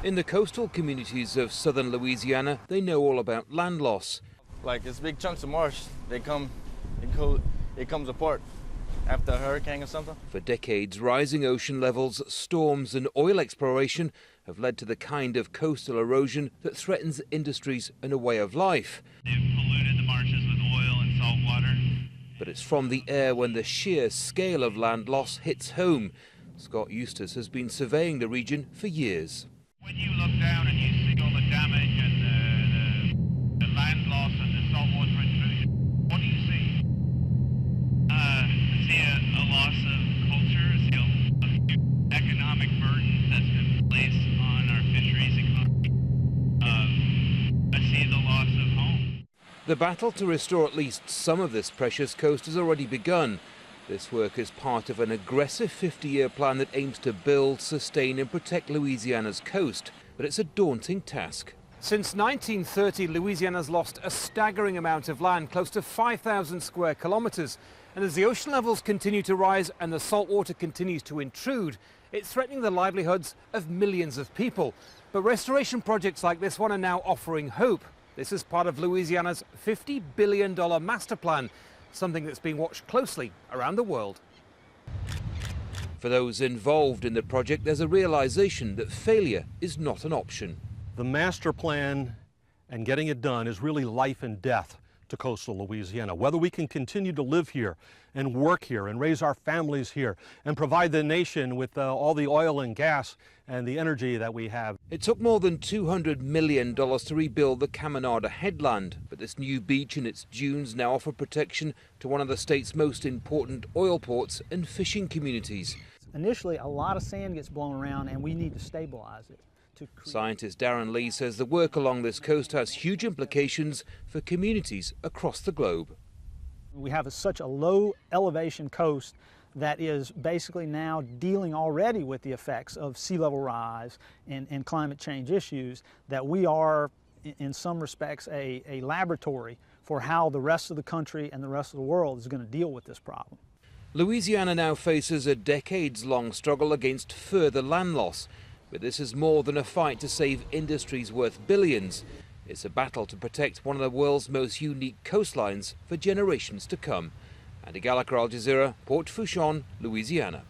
In the coastal communities of southern Louisiana, they know all about land loss. Like it's big chunks of marsh, it comes apart after a hurricane or something. For decades, rising ocean levels, storms and oil exploration have led to the kind of coastal erosion that threatens industries and a way of life. They've polluted the marshes with oil and salt water. But it's from the air when the sheer scale of land loss hits home. Scott EUSTIS has been surveying the region for years. When you look down and you see all the damage and the land loss and the saltwater intrusion, what do you see? I see a loss of culture, I see a economic burden that's been placed on our fisheries economy. I see the loss of home. The battle to restore at least some of this precious coast has already begun. This work is part of an aggressive 50-year plan that aims to build, sustain and protect Louisiana's coast. But it's a daunting task. Since 1930, Louisiana's lost a staggering amount of land, close to 5,000 square kilometers. And as the ocean levels continue to rise and the salt water continues to intrude, it's threatening the livelihoods of millions of people. But restoration projects like this one are now offering hope. This is part of Louisiana's $50 billion master plan, something that's being watched closely around the world. For those involved in the project, there's a realization that failure is not an option. The master plan and getting it done is really life and death to coastal Louisiana. Whether we can continue to live here and work here and raise our families here and provide the nation with all the oil and gas and the energy that we have. It took more than $200 million to rebuild the Caminada headland, but this new beach and its dunes now offer protection to one of the state's most important oil ports and fishing communities. Initially, a lot of sand gets blown around and we need to stabilize it. Scientist DARIN says the work along this coast has huge implications for communities across the globe. We have such a low elevation coast that is basically now dealing already with the effects of sea level rise and climate change issues, that we are in some respects a laboratory for how the rest of the country and the rest of the world is going to deal with this problem. Louisiana now faces a decades-long struggle against further land loss. But this is more than a fight to save industries worth billions. It's a battle to protect one of the world's most unique coastlines for generations to come. Andy Gallacher, Jazeera, Pointe-au-Chien, Louisiana.